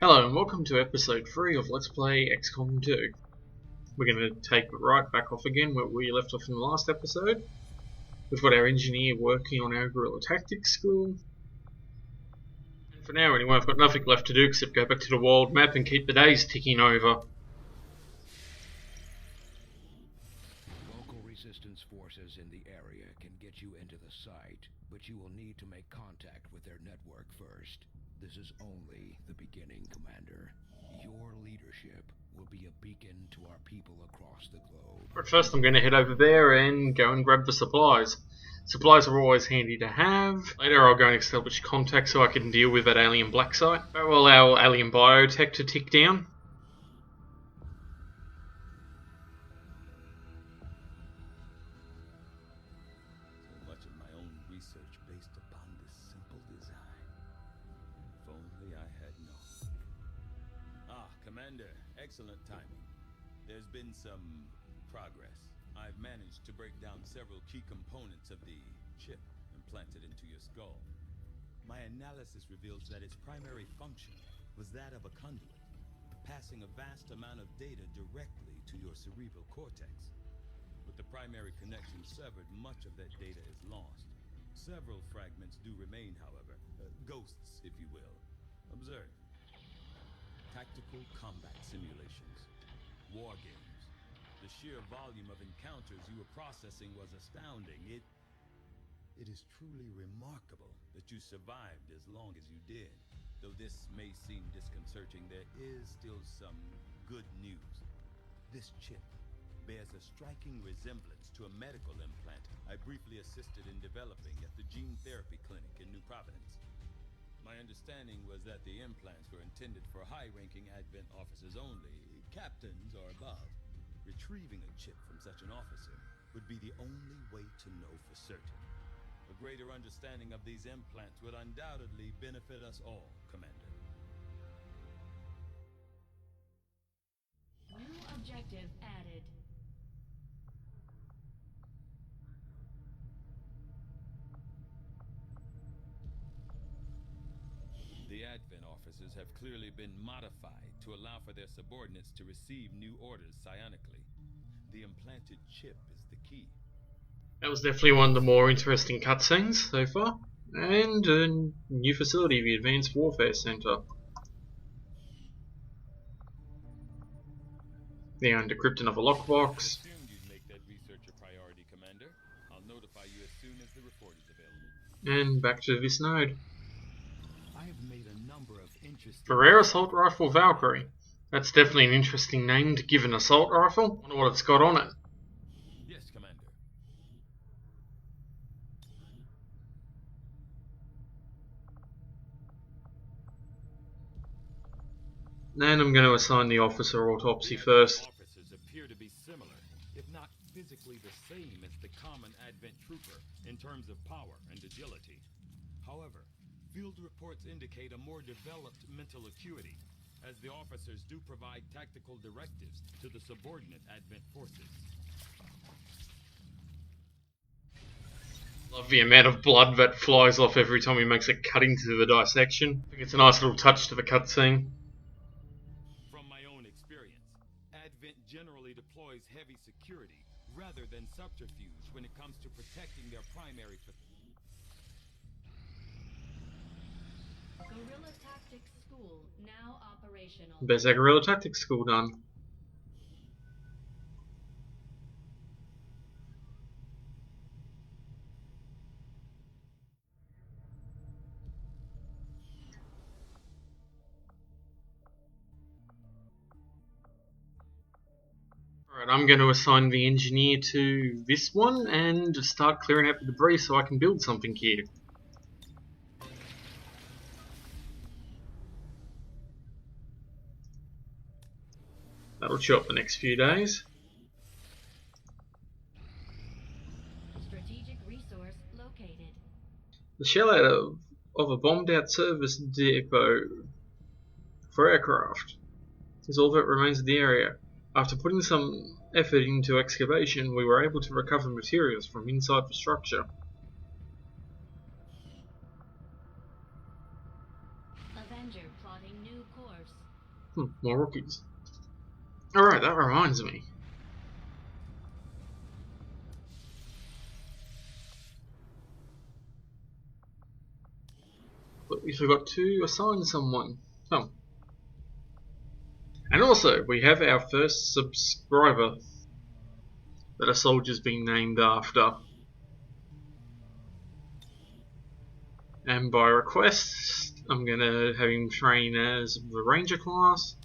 Hello and welcome to episode 3 of Let's Play XCOM2. We're going to take it right back off again where we left off in the last episode. We've got our engineer working on our guerrilla tactics school. And for now anyway, I've got nothing left to do except go back to the world map and keep the days ticking over. Local resistance forces in the area can get you into the site, but you will need to make contact with their network first. This is only the beginning, Commander. Your leadership will be a beacon to our people across the globe. But first I'm going to head over there and go and grab the supplies. Supplies are always handy to have. Later I'll go and establish contact so I can deal with that alien black site. That will allow alien biotech to tick down. Excellent timing. There's been some progress. I've managed to break down several key components of the chip implanted into your skull. My analysis reveals that its primary function was that of a conduit, passing a vast amount of data directly to your cerebral cortex. With the primary connection severed, much of that data is lost. Several fragments do remain, however, ghosts, if you will. Observe. Tactical combat simulations, war games. The sheer volume of encounters you were processing was astounding. It is truly remarkable that you survived as long as you did. Though this may seem disconcerting, there is still some good news. This chip bears a striking resemblance to a medical implant I briefly assisted in developing at the gene therapy clinic in New Providence. My understanding was that the implants were intended for high-ranking Advent officers only, captains or above. Retrieving a chip from such an officer would be the only way to know for certain. A greater understanding of these implants would undoubtedly benefit us all, Commander. New objective added. The Advent officers have clearly been modified to allow for their subordinates to receive new orders psionically. The implanted chip is the key. That was definitely one of the more interesting cutscenes so far. And a new facility, the Advanced Warfare Center. There, decrypt another lockbox. I assumed you'd make that research a priority, Commander. I'll notify you as soon as the report is available. And back to this node. I have made a number of interesting... The rare assault rifle Valkyrie. That's definitely an interesting name to give an assault rifle. I wonder what it's got on it. Yes, Commander. And I'm going to assign the officer autopsy first. Officers appear to be similar, if not physically the same as the common Advent trooper in terms of power and agility. However, field reports indicate a more developed mental acuity, as the officers do provide tactical directives to the subordinate Advent forces. Love the amount of blood that flies off every time he makes a cut into the dissection. I think it's a nice little touch to the cutscene. From my own experience, Advent generally deploys heavy security rather than subterfuge when it comes to protecting their primary Guerrilla Tactics School now operational. There's our guerrilla tactics school done. Alright, I'm going to assign the engineer to this one and start clearing out the debris so I can build something here. That'll chew up the next few days. Strategic resource located. The shell out of a bombed out service depot for aircraft is all that remains of the area. After putting some effort into excavation, we were able to recover materials from inside the structure. Avenger plotting new course. More rookies. Alright, that reminds me. But we forgot to assign someone. Oh. And also, we have our first subscriber that a soldier's been named after. And by request, I'm gonna have him train as the Ranger class.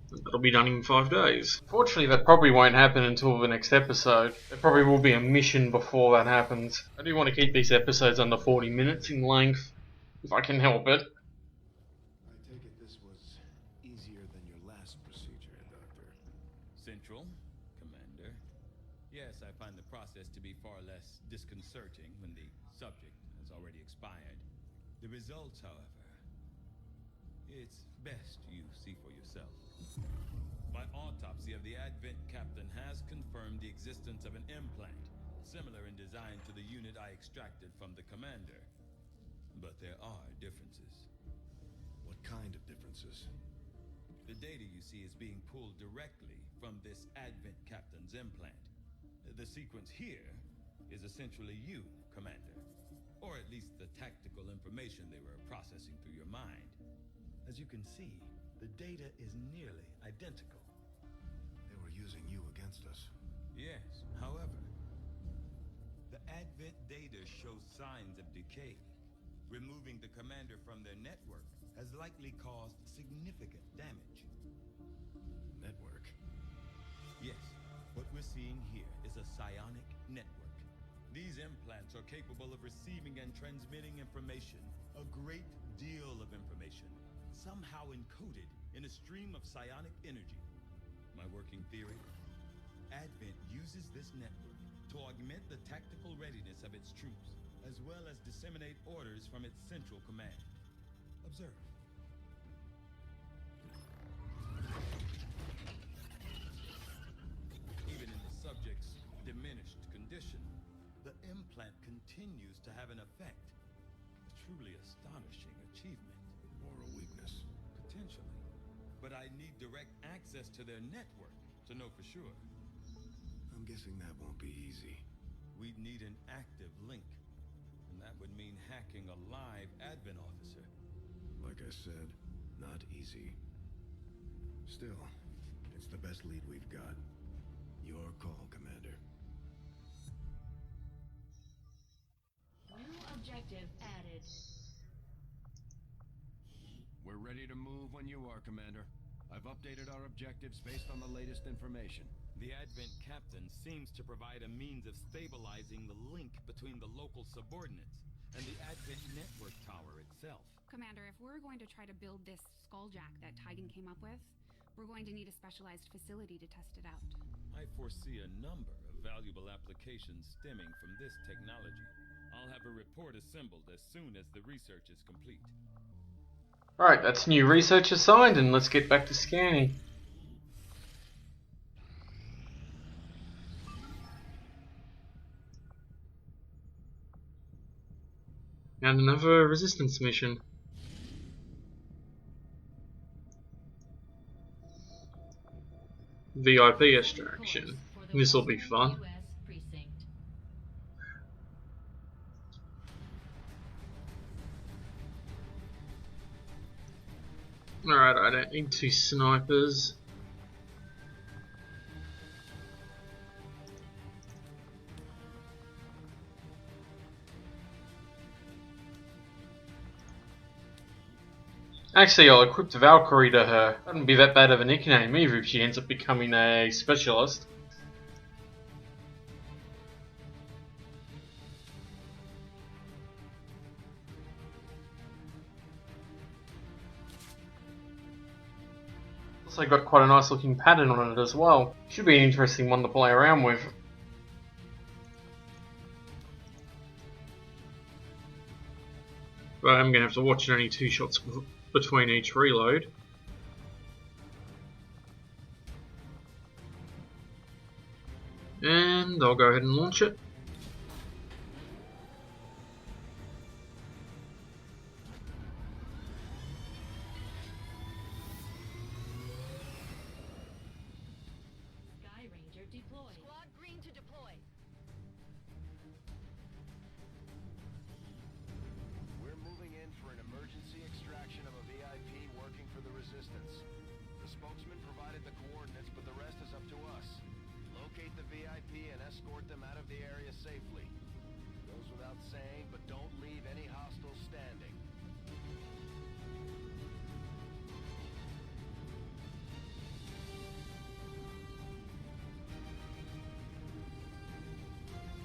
That'll be done in 5 days. Fortunately, that probably won't happen until the next episode. There probably will be a mission before that happens. I do want to keep these episodes under 40 minutes in length, if I can help it. I take it this was easier than your last procedure, Doctor. Central, Commander. Yes, I find the process to be far less disconcerting when the subject has already expired. The results, however, it's best you see for yourself. My autopsy of the Advent Captain has confirmed the existence of an implant, similar in design to the unit I extracted from the Commander. But there are differences. What kind of differences? The data you see is being pulled directly from this Advent Captain's implant. The sequence here is essentially you, Commander. Or at least the tactical information they were processing through your mind. As you can see, the data is nearly identical. They were using you against us. Yes, however, the Advent data shows signs of decay. Removing the Commander from their network has likely caused significant damage. Network? Yes, what we're seeing here is a psionic network. These implants are capable of receiving and transmitting information, a great deal of information, somehow encoded in a stream of psionic energy. My working theory? Advent uses this network to augment the tactical readiness of its troops, as well as disseminate orders from its central command. Observe. Even in the subject's diminished condition, the implant continues to have an effect. A truly astonishing achievement. Moral weakness. Potentially. But I need direct access to their network to know for sure. I'm guessing that won't be easy. We'd need an active link. And that would mean hacking a live Advent officer. Like I said, not easy. Still, it's the best lead we've got. Your call, Commander. New objective added. We're ready to move when you are, Commander. I've updated our objectives based on the latest information. The Advent Captain seems to provide a means of stabilizing the link between the local subordinates and the Advent network tower itself. Commander, if we're going to try to build this skulljack that Tigan came up with, we're going to need a specialized facility to test it out. I foresee a number of valuable applications stemming from this technology. I'll have a report assembled as soon as the research is complete. Alright, that's new research assigned, and let's get back to scanning. And another resistance mission. VIP extraction. This'll be fun. US precinct. Alright, I don't need 2 snipers. Actually, I'll equip Valkyrie to her. Wouldn't be that bad of a nickname either if she ends up becoming a specialist. Also got quite a nice looking pattern on it as well. Should be an interesting one to play around with. But I'm going to have to watch it only 2 shots between each reload. And I'll go ahead and launch it. safely. Goes without saying, but don't leave any hostiles standing.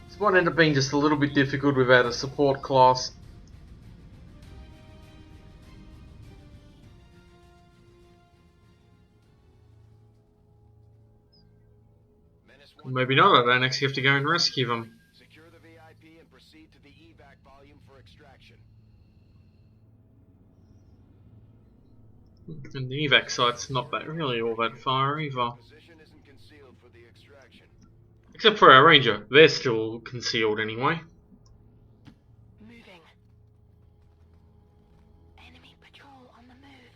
This might end up being just a little bit difficult without a support class. Maybe not, I don't actually have to go and rescue them. Secure the VIP and proceed to the evac volume for extraction. And the evac site's not that really all that far either. Position isn't concealed for the extraction. Except for our ranger, they're still concealed anyway. Moving. Enemy patrol on the move.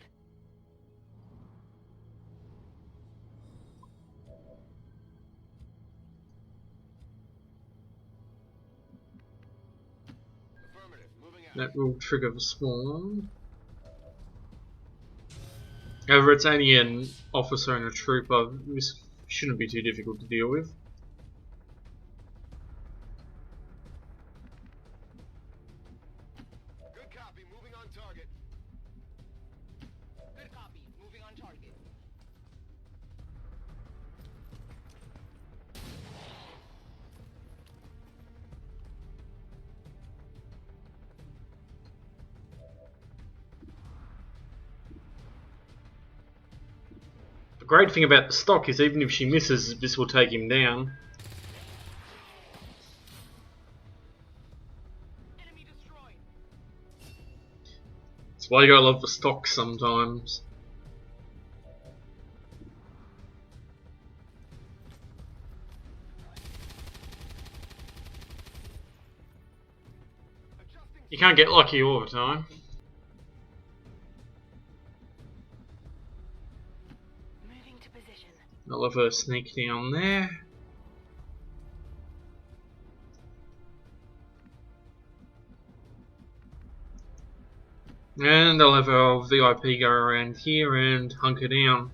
Affirmative. Moving out. That will trigger the spawn. However, it's only an officer and a trooper. This shouldn't be too difficult to deal with. Good copy. Moving on target. Good copy. Moving on target. The great thing about the stock is even if she misses, this will take him down. Enemy destroyed. That's why you gotta love the stock sometimes. You can't get lucky all the time. Moving to position. I'll have her sneak down there. And I'll have our VIP go around here and hunker down.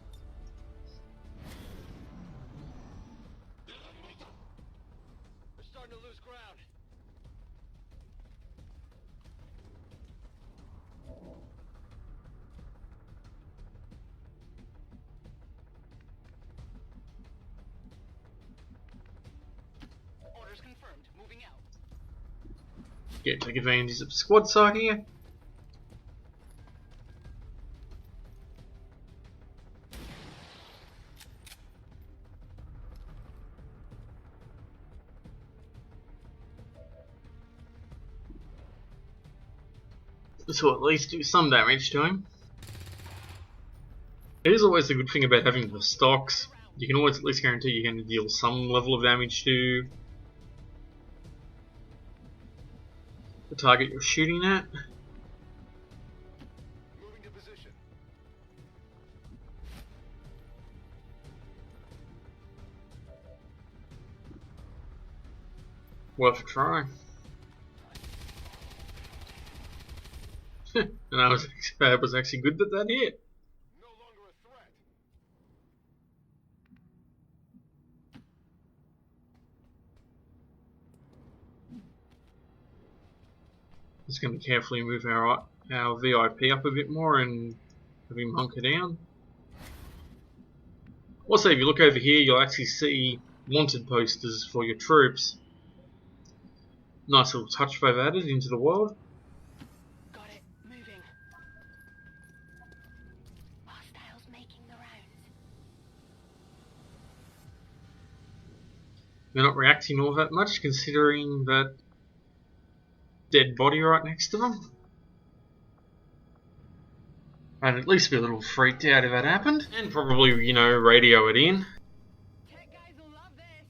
We're starting to lose ground. Orders confirmed. Moving out. Yeah, take advantage of the squad side here. This will at least do some damage to him. It is always the good thing about having the stocks. You can always at least guarantee you're going to deal some level of damage to the target you're shooting at. Moving to position. Worth a try. And that was actually good that that hit. No longer a threat. Just going to carefully move our VIP up a bit more and have him hunker down. Also, if you look over here, you'll actually see wanted posters for your troops. Nice little touch they've added into the world. Got it. Moving. Hostiles making the rounds. They're not reacting all that much, considering that dead body right next to them. I'd at least be a little freaked out if that happened, and probably, you know, radio it in. Tech guys will love this.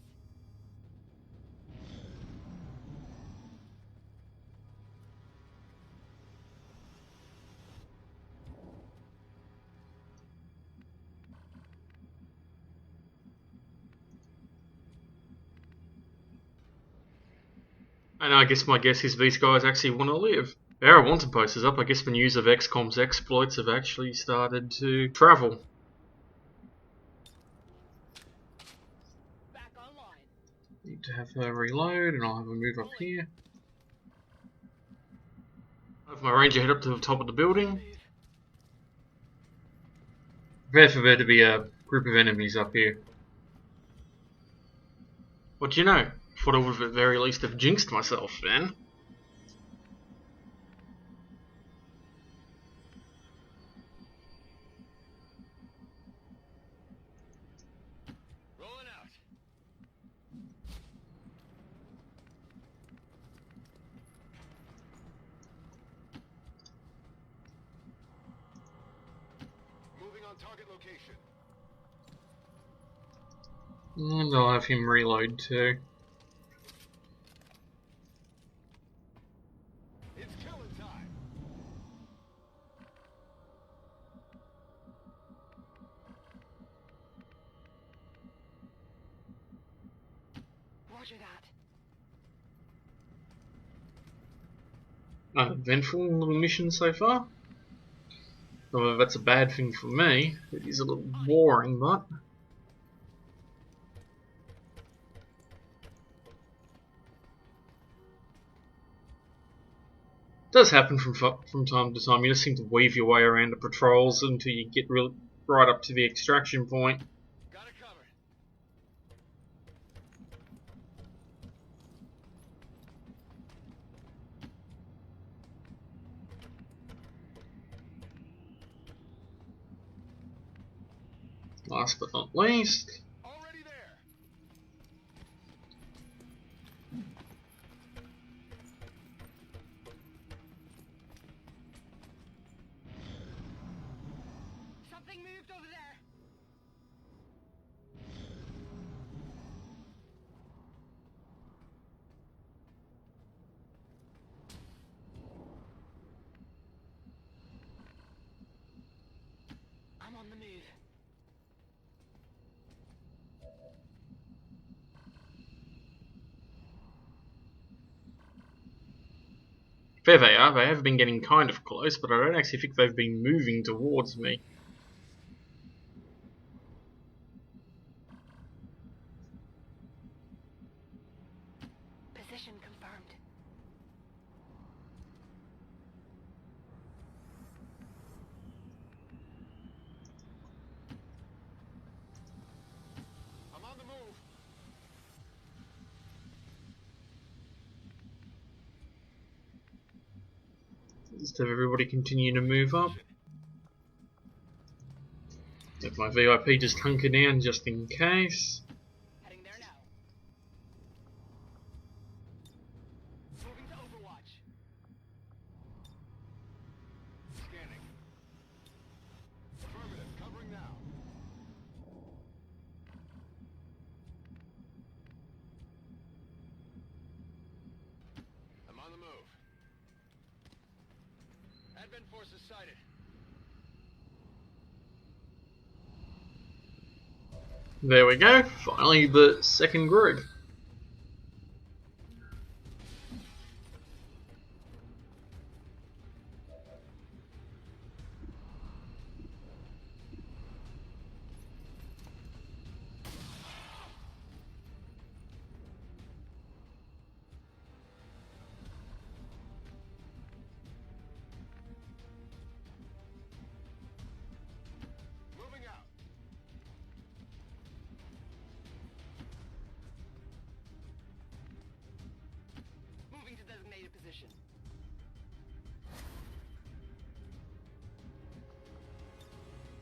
And I guess my guess is these guys actually want to live. There are wanted posters up. I guess the news of XCOM's exploits have actually started to travel. Back online. to have her reload, and I'll have her move up here. I'll have my ranger head up to the top of the building. Prepare for there to be a group of enemies up here. What do you know? Thought I would at the very least have jinxed myself then. Rolling out. Moving on target location. And I'll have him reload too. It's killing time. Roger that. Uneventful little mission so far. Although that's a bad thing for me. It is a little boring, but it does happen from time to time. You just seem to weave your way around the patrols until you get right up to the extraction point. Got it covered. Last but not least, Already there. Something moved over there. I'm on the move. there they are. They have been getting kind of close, but I don't actually think they've been moving towards me. Position confirmed. I'm on the move. Just have everybody continue to move up. Let my VIP just hunker down just in case. Heading there now. Moving to Overwatch. Scanning. Affirmative. Covering now. I'm on the move. Advent forces sighted. There we go. Finally, the second group. Moving out. Moving to designated position.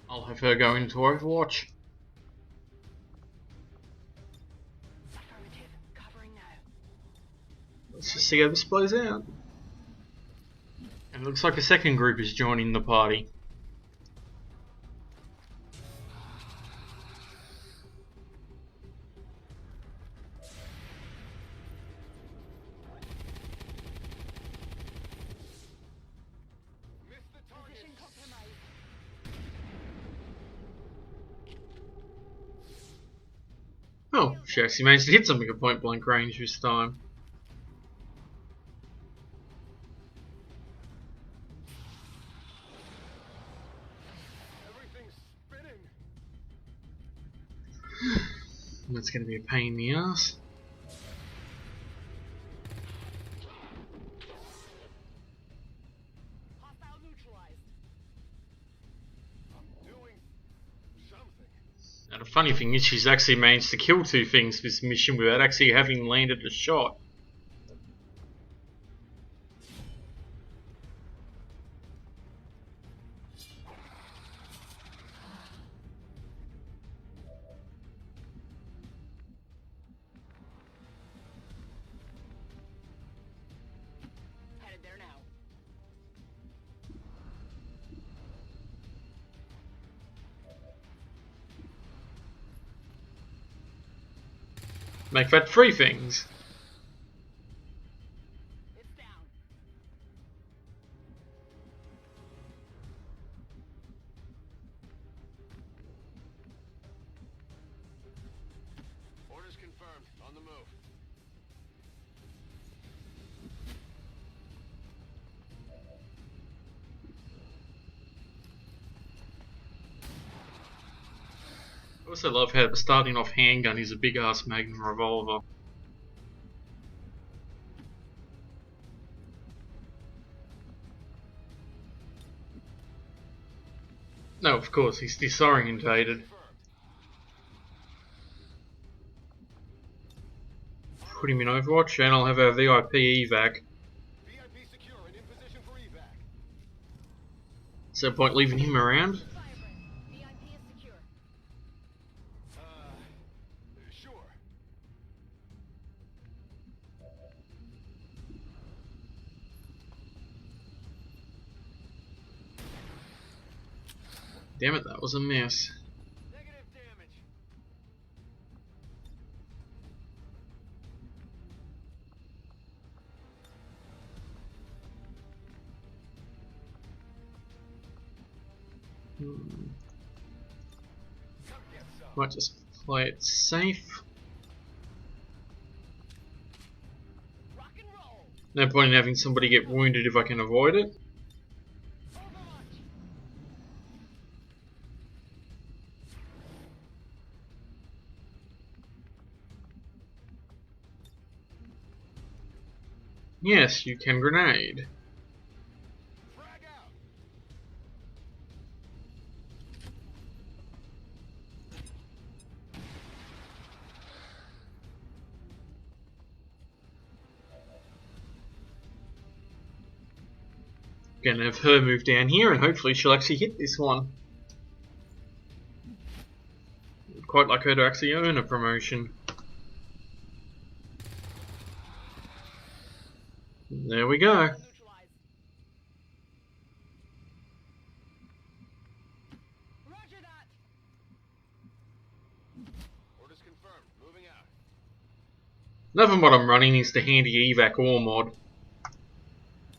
I'll have her go into Overwatch. Affirmative. Covering now. Let's just see how this plays out. And it looks like a second group is joining the party. Missed the target. Position compromised. Oh, she actually managed to hit something at point blank range this time. Everything's spinning. That's going to be a pain in the ass. funny thing is she's actually managed to kill 2 things this mission without actually having landed a shot. Headed there now. Make that 3 things. It's down. Orders confirmed. On the move. I also love how the starting off handgun is a big ass Magnum revolver. No, of course, he's disorientated. Put him in Overwatch and I'll have our VIP evac. VIP secure and in position for evac. Is there a point leaving him around? Firebreak. VIP is secure. Sure. Damn it, that was a miss. Negative damage. Come get some. Might just play it safe. Rock and roll. No point in having somebody get wounded if I can avoid it. Overwatch. Yes, you can grenade. Frag out. Gonna have her move down here and hopefully she'll actually hit this one. I'd quite like her to actually earn a promotion. There we go. Neutralized. Roger that. Orders confirmed. Moving out. Another mod I'm running is the handy evac all mod,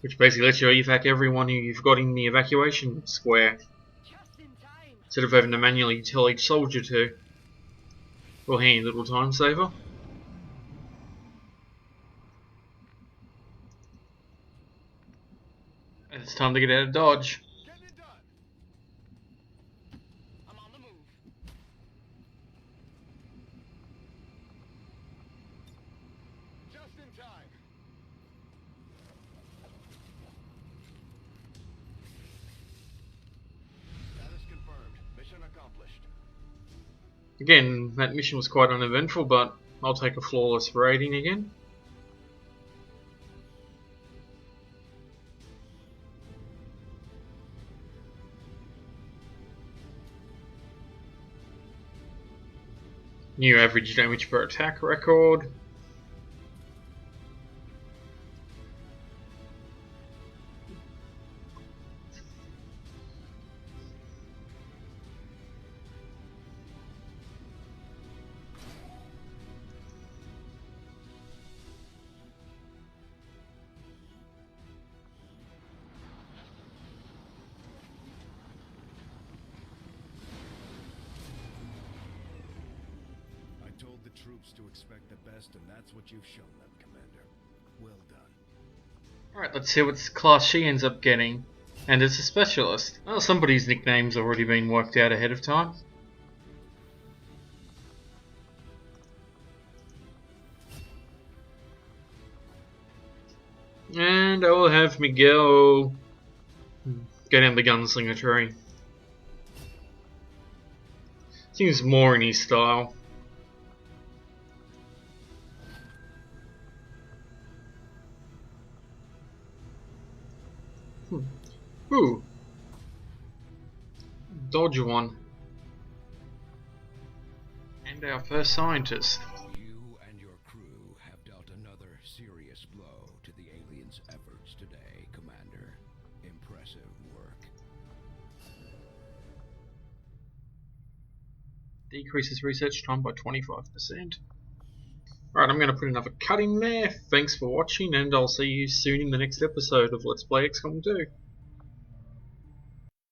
which basically lets you evac everyone who you've got in the evacuation square, Just in time. instead of having to manually tell each soldier to. Well, handy little time saver. And it's time to get out of Dodge. Getting it done. I'm on the move. Just in time. Status confirmed. Mission accomplished. Again, that mission was quite uneventful, but I'll take a flawless rating again. New average damage per attack record. I told the troops to expect the best, and that's what you've shown them, Commander. Well done. Alright, let's see what class she ends up getting. And it's a specialist. Oh, somebody's nickname's already been worked out ahead of time. And I will have Miguel go down the gunslinger tree. Seems more in his style. Ooh. Dodge one. And our first scientist. You and your crew have dealt another serious blow to the aliens' efforts today, Commander. Impressive work. Decreases research time by 25%. Alright, I'm going to put another cut in there. Thanks for watching, and I'll see you soon in the next episode of Let's Play XCOM 2.